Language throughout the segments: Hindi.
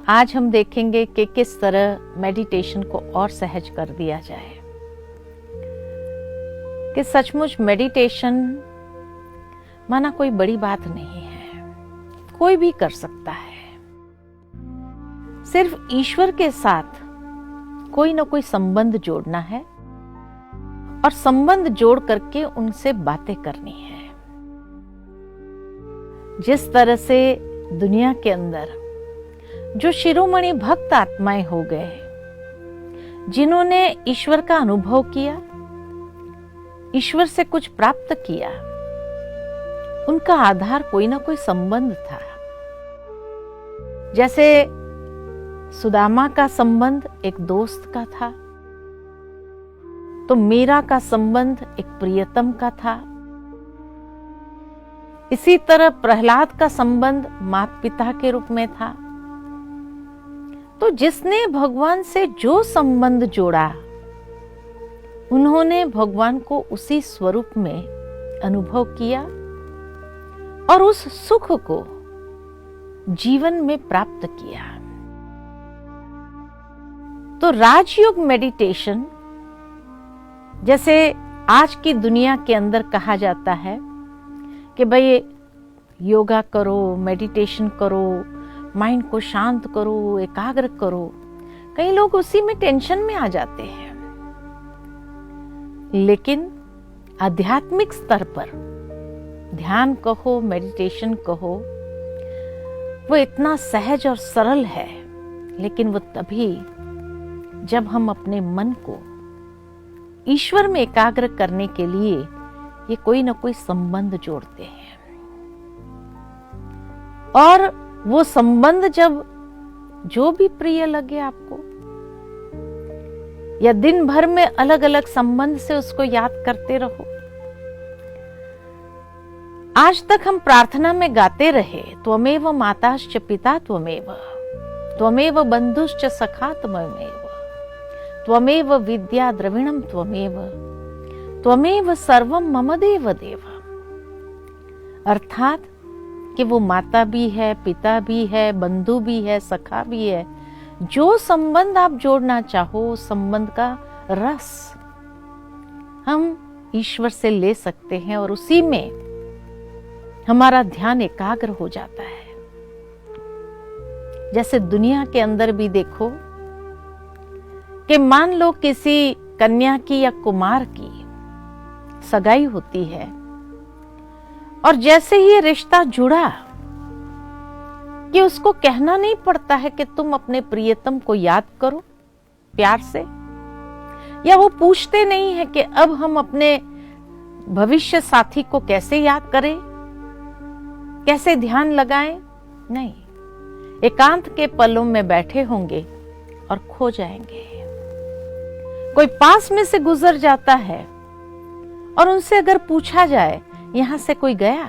आज हम देखेंगे कि किस तरह मेडिटेशन को और सहज कर दिया जाए, कि सचमुच मेडिटेशन माना कोई बड़ी बात नहीं है, कोई भी कर सकता है। सिर्फ ईश्वर के साथ कोई ना कोई संबंध जोड़ना है और संबंध जोड़ करके उनसे बातें करनी है। जिस तरह से दुनिया के अंदर जो शिरोमणि भक्त आत्माएं हो गए, जिन्होंने ईश्वर का अनुभव किया, ईश्वर से कुछ प्राप्त किया, उनका आधार कोई ना कोई संबंध था। जैसे सुदामा का संबंध एक दोस्त का था, तो मीरा का संबंध एक प्रियतम का था। इसी तरह प्रहलाद का संबंध माता पिता के रूप में था। तो जिसने भगवान से जो संबंध जोड़ा, उन्होंने भगवान को उसी स्वरूप में अनुभव किया और उस सुख को जीवन में प्राप्त किया। तो राजयोग मेडिटेशन, जैसे आज की दुनिया के अंदर कहा जाता है कि भाई योगा करो, मेडिटेशन करो, माइंड को शांत करो, एकाग्र करो, कई लोग उसी में टेंशन में आ जाते हैं। लेकिन आध्यात्मिक स्तर पर ध्यान कहो, मेडिटेशन कहो, वो इतना सहज और सरल है। लेकिन वो तभी जब हम अपने मन को ईश्वर में एकाग्र करने के लिए ये कोई ना कोई संबंध जोड़ते हैं, और वो संबंध जब जो भी प्रिय लगे आपको, या दिन भर में अलग अलग संबंध से उसको याद करते रहो। आज तक हम प्रार्थना में गाते रहे, त्वमेव माताश्च पिता त्वमेव, त्वमेव बंधुश्च सखा त्वमेव, त्वमेव विद्या द्रविणम त्वमेव, त्वमेव सर्वम मम देव देव। अर्थात कि वो माता भी है, पिता भी है, बंधु भी है, सखा भी है। जो संबंध आप जोड़ना चाहो, संबंध का रस हम ईश्वर से ले सकते हैं और उसी में हमारा ध्यान एकाग्र हो जाता है। जैसे दुनिया के अंदर भी देखो कि मान लो किसी कन्या की या कुमार की सगाई होती है, और जैसे ही ये रिश्ता जुड़ा कि उसको कहना नहीं पड़ता है कि तुम अपने प्रियतम को याद करो प्यार से, या वो पूछते नहीं है कि अब हम अपने भविष्य साथी को कैसे याद करें, कैसे ध्यान लगाएं। नहीं, एकांत के पलों में बैठे होंगे और खो जाएंगे। कोई पास में से गुजर जाता है और उनसे अगर पूछा जाए यहां से कोई गया,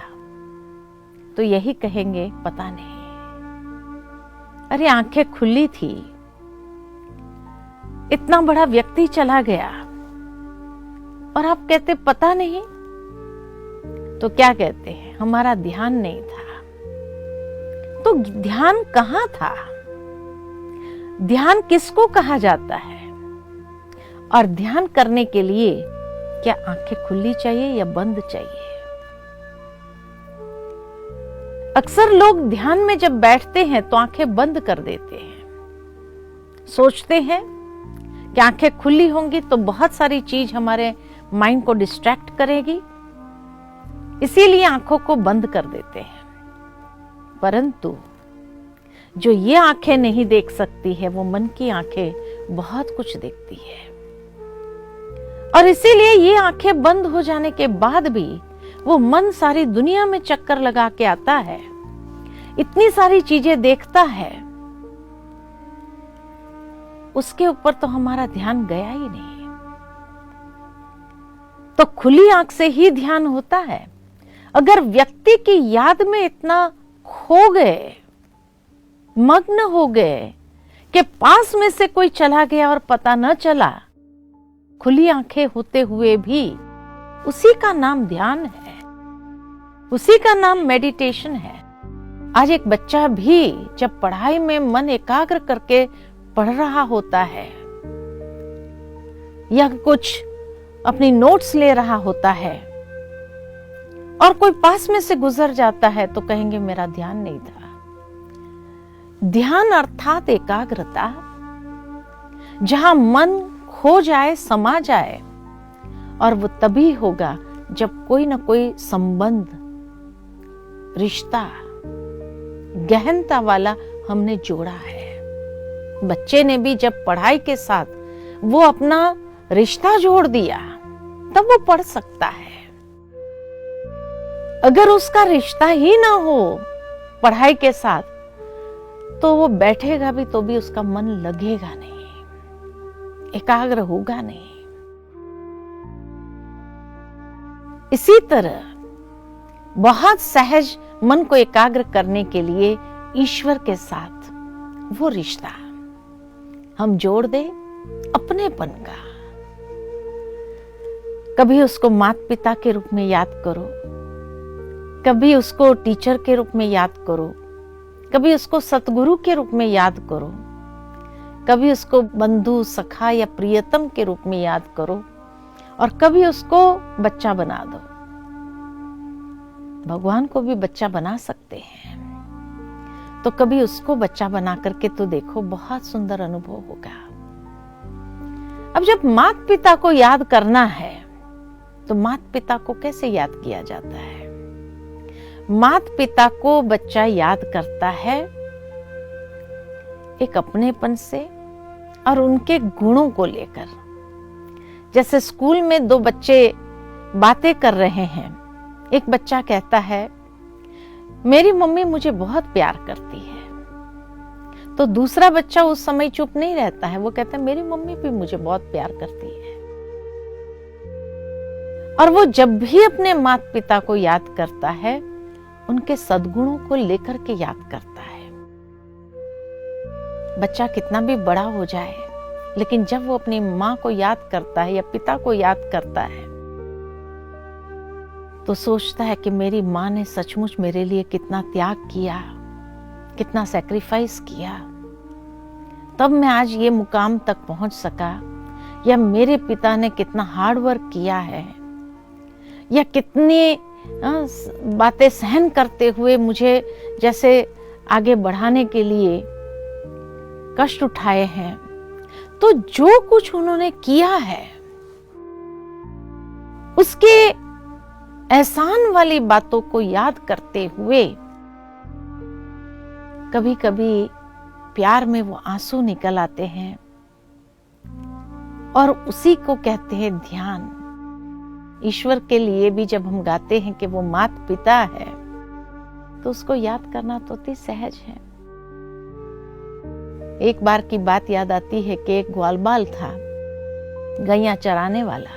तो यही कहेंगे पता नहीं, अरे आंखें खुली थी, इतना बड़ा व्यक्ति चला गया, और आप कहते पता नहीं। तो क्या कहते हैं, हमारा ध्यान नहीं था। तो ध्यान कहां था? ध्यान किसको कहा जाता है? और ध्यान करने के लिए क्या आंखें खुली चाहिए या बंद चाहिए? अक्सर लोग ध्यान में जब बैठते हैं तो आंखें बंद कर देते हैं। सोचते हैं कि आंखें खुली होंगी तो बहुत सारी चीज हमारे माइंड को डिस्ट्रैक्ट करेगी, इसीलिए आंखों को बंद कर देते हैं। परंतु जो ये आंखें नहीं देख सकती है, वो मन की आंखें बहुत कुछ देखती है। और इसीलिए ये आंखें बंद हो जाने के बाद भी वो मन सारी दुनिया में चक्कर लगा के आता है, इतनी सारी चीजें देखता है, उसके ऊपर तो हमारा ध्यान गया ही नहीं। तो खुली आंख से ही ध्यान होता है। अगर व्यक्ति की याद में इतना खो गए, मग्न हो गए कि पास में से कोई चला गया और पता न चला, खुली आंखें होते हुए भी उसी का नाम ध्यान है, उसी का नाम मेडिटेशन है। आज एक बच्चा भी जब पढ़ाई में मन एकाग्र करके पढ़ रहा होता है या कुछ अपनी नोट्स ले रहा होता है और कोई पास में से गुजर जाता है तो कहेंगे मेरा ध्यान नहीं था। ध्यान अर्थात एकाग्रता, जहां मन खो जाए, समा जाए, और वो तभी होगा जब कोई ना कोई संबंध, रिश्ता गहनता वाला हमने जोड़ा है। बच्चे ने भी जब पढ़ाई के साथ वो अपना रिश्ता जोड़ दिया तब वो पढ़ सकता है। अगर उसका रिश्ता ही ना हो पढ़ाई के साथ तो वो बैठेगा भी तो भी उसका मन लगेगा नहीं, एकाग्र होगा नहीं। इसी तरह बहुत सहज मन को एकाग्र करने के लिए ईश्वर के साथ वो रिश्ता हम जोड़ दे अपनेपन का। कभी उसको माता पिता के रूप में याद करो, कभी उसको टीचर के रूप में याद करो, कभी उसको सतगुरु के रूप में याद करो, कभी उसको बंधु, सखा या प्रियतम के रूप में याद करो, और कभी उसको बच्चा बना दो। भगवान को भी बच्चा बना सकते हैं, तो कभी उसको बच्चा बना करके तो देखो, बहुत सुंदर अनुभव होगा। अब जब माता पिता को याद करना है तो माता पिता को कैसे याद किया जाता है? माता पिता को बच्चा याद करता है एक अपनेपन से और उनके गुणों को लेकर। जैसे स्कूल में दो बच्चे बातें कर रहे हैं, एक बच्चा कहता है मेरी मम्मी मुझे बहुत प्यार करती है, तो दूसरा बच्चा उस समय चुप नहीं रहता है, वो कहता है मेरी मम्मी भी मुझे बहुत प्यार करती है। और वो जब भी अपने माता पिता को याद करता है उनके सद्गुणों को लेकर के याद करता है। बच्चा कितना भी बड़ा हो जाए, लेकिन जब वो अपनी माँ को याद करता है या पिता को याद करता है तो सोचता है कि मेरी माँ ने सचमुच मेरे लिए कितना त्याग किया, कितना सैक्रिफाइस किया, तब मैं आज ये मुकाम तक पहुंच सका। या मेरे पिता ने कितना हार्ड वर्क किया है, या कितनी बातें सहन करते हुए मुझे जैसे आगे बढ़ाने के लिए कष्ट उठाए हैं। तो जो कुछ उन्होंने किया है उसके एहसान वाली बातों को याद करते हुए कभी कभी प्यार में वो आंसू निकल आते हैं, और उसी को कहते हैं ध्यान। ईश्वर के लिए भी जब हम गाते हैं कि वो माता पिता है तो उसको याद करना तो अति सहज है। एक बार की बात याद आती है कि एक ग्वालबाल था, गैया चराने वाला।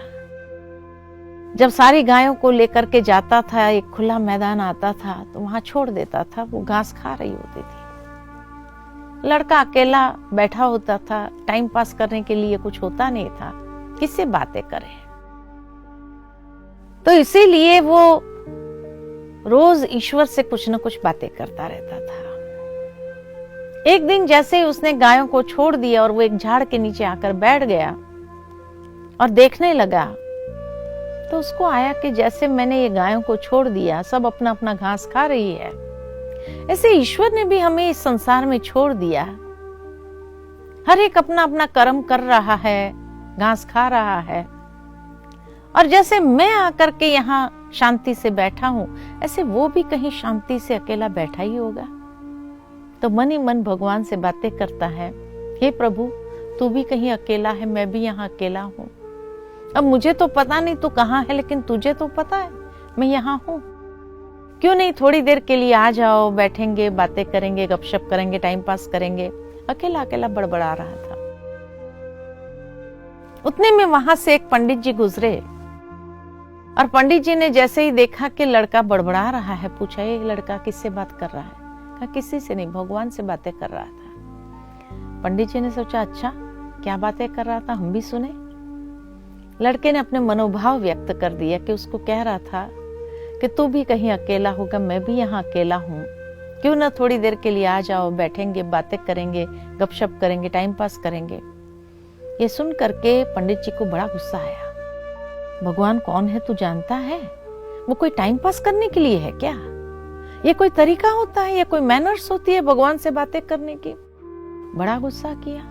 जब सारी गायों को लेकर के जाता था, एक खुला मैदान आता था तो वहां छोड़ देता था, वो घास खा रही होती थी। लड़का अकेला बैठा होता था, टाइम पास करने के लिए कुछ होता नहीं था, किससे बातें करे। तो इसीलिए वो रोज ईश्वर से कुछ न कुछ बातें करता रहता था। एक दिन जैसे ही उसने गायों को छोड़ दिया और वो एक झाड़ के नीचे आकर बैठ गया और देखने लगा, तो उसको आया कि जैसे मैंने ये गायों को छोड़ दिया, सब अपना अपना घास खा रही है, ऐसे ईश्वर ने भी हमें इस संसार में छोड़ दिया। हर एक अपना अपना कर्म कर रहा है, घास खा रहा है, और जैसे मैं आकर के यहाँ शांति से बैठा हूं, ऐसे वो भी कहीं शांति से अकेला बैठा ही होगा। तो मन ही मन भगवान से बातें करता है, हे प्रभु तू भी कहीं अकेला है, मैं भी यहाँ अकेला हूँ। अब मुझे तो पता नहीं तू कहाँ है, लेकिन तुझे तो पता है मैं यहाँ हूँ। क्यों नहीं थोड़ी देर के लिए आ जाओ, बैठेंगे, बातें करेंगे, गपशप करेंगे, टाइम पास करेंगे। अकेला अकेला बड़बड़ा रहा था। उतने में वहां से एक पंडित जी गुजरे, और पंडित जी ने जैसे ही देखा कि लड़का बड़बड़ा रहा है, पूछा ये लड़का किससे बात कर रहा है? कहा किसी से नहीं, भगवान से बातें कर रहा था। पंडित जी ने सोचा अच्छा क्या बातें कर रहा था, हम भी सुने। लड़के ने अपने मनोभाव व्यक्त कर दिया कि उसको कह रहा था कि तू भी कहीं अकेला होगा, मैं भी यहाँ अकेला हूँ, क्यों ना थोड़ी देर के लिए आ जाओ, बैठेंगे, बातें करेंगे, गपशप करेंगे, टाइम पास करेंगे। ये सुन करके पंडित जी को बड़ा गुस्सा आया। भगवान कौन है तू जानता है? वो कोई टाइम पास करने के लिए है क्या? ये कोई तरीका होता है या कोई मैनर्स होती है भगवान से बातें करने की? बड़ा गुस्सा किया।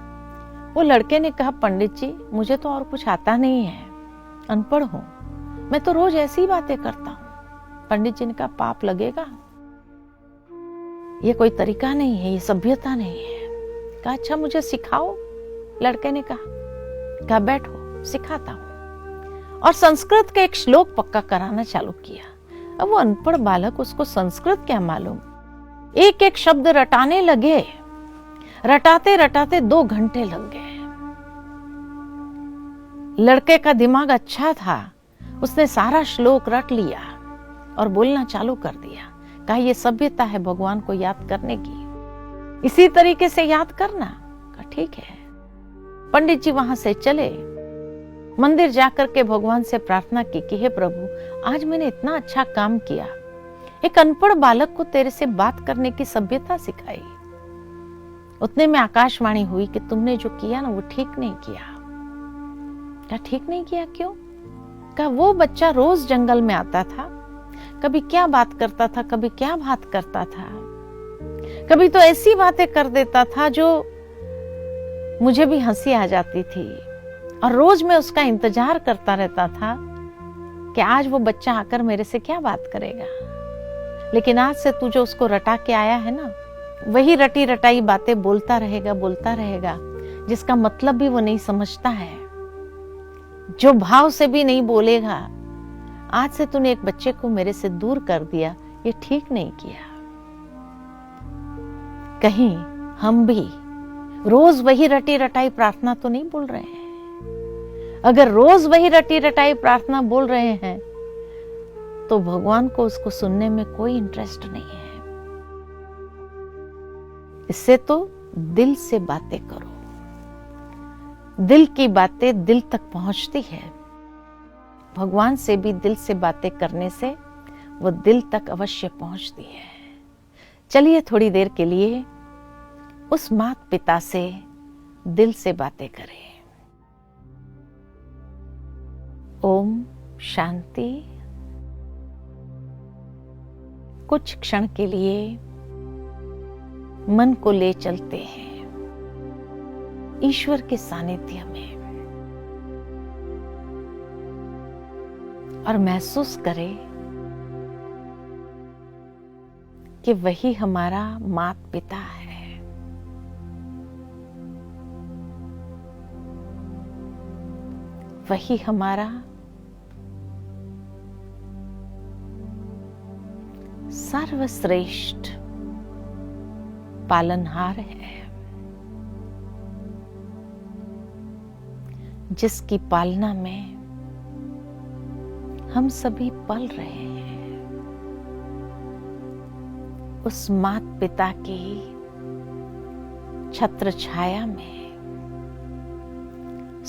वो लड़के ने कहा, पंडित जी मुझे तो और कुछ आता नहीं है, अनपढ़ हूं, मैं तो रोज ऐसी ही बातें करता हूं। पंडित जी ने कहा, पाप लगेगा, ये कोई तरीका नहीं है, ये सभ्यता नहीं है। कहा, अच्छा मुझे सिखाओ। लड़के ने कहा बैठो सिखाता हूं। और संस्कृत का एक श्लोक पक्का कराना चालू किया। अब वो अनपढ़ बालक, उसको संस्कृत क्या मालूम, एक एक शब्द रटाने लगे। रटाते रटाते 2 घंटे लग गए। लड़के का दिमाग अच्छा था, उसने सारा श्लोक रट लिया और बोलना चालू कर दिया। कहा, यह सभ्यता है भगवान को याद करने की, इसी तरीके से याद करना। कहा ठीक है। पंडित जी वहां से चले, मंदिर जाकर के भगवान से प्रार्थना की कि हे प्रभु, आज मैंने इतना अच्छा काम किया, एक अनपढ़ बालक को तेरे से बात करने की सभ्यता सिखाई। उतने में आकाशवाणी हुई कि तुमने जो किया ना वो ठीक नहीं किया। क्या ठीक नहीं किया? क्यों? कहा, वो बच्चा रोज जंगल में आता था, कभी क्या बात करता था, कभी क्या बात करता था, कभी तो ऐसी बातें कर देता था जो मुझे भी हंसी आ जाती थी। और रोज मैं उसका इंतजार करता रहता था कि आज वो बच्चा आकर मेरे से क्या बात करेगा। लेकिन आज से तू जो उसको रटा के आया है ना, वही रटी रटाई बातें बोलता रहेगा, जिसका मतलब भी वो नहीं समझता है, जो भाव से भी नहीं बोलेगा। आज से तूने एक बच्चे को मेरे से दूर कर दिया, ये ठीक नहीं किया। कहीं हम भी रोज वही रटी रटाई प्रार्थना तो नहीं बोल रहे हैं? अगर रोज वही रटी रटाई प्रार्थना बोल रहे हैं तो भगवान को उसको सुनने में कोई इंटरेस्ट नहीं है। इससे तो दिल से बातें करो। दिल की बातें दिल तक पहुंचती है। भगवान से भी दिल से बातें करने से वो दिल तक अवश्य पहुंचती है। चलिए थोड़ी देर के लिए उस माता पिता से दिल से बातें करें। ओम शांति। कुछ क्षण के लिए मन को ले चलते हैं ईश्वर के सानिध्य में और महसूस करें कि वही हमारा माता पिता है। वही हमारा सर्वश्रेष्ठ पालनहार है, जिसकी पालना में हम सभी पल रहे हैं। उस माता पिता की छत्र छाया में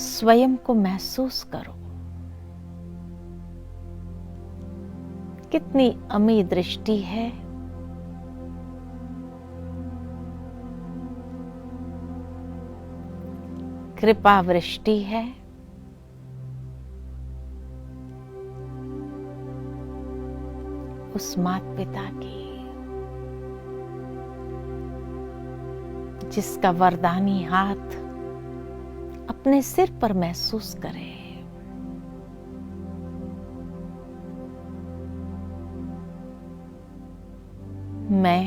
स्वयं को महसूस करो। कितनी अमी दृष्टि है, कृपा वृष्टि है, उस माता पिता की, जिसका वरदानी हाथ अपने सिर पर महसूस करें। मैं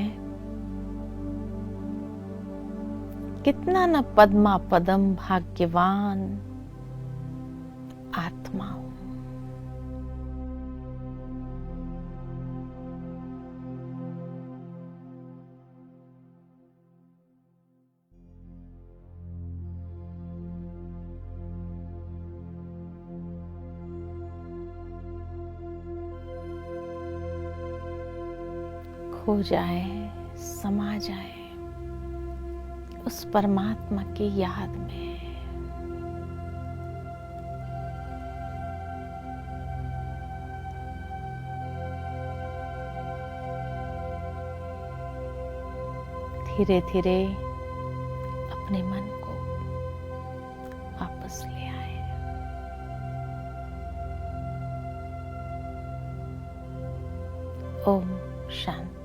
कितना न पद्मा पदम भाग्यवान आत्मा हूं। खो जाए, समा जाए उस परमात्मा की याद में। धीरे धीरे अपने मन को वापस ले आए। ओम शांति।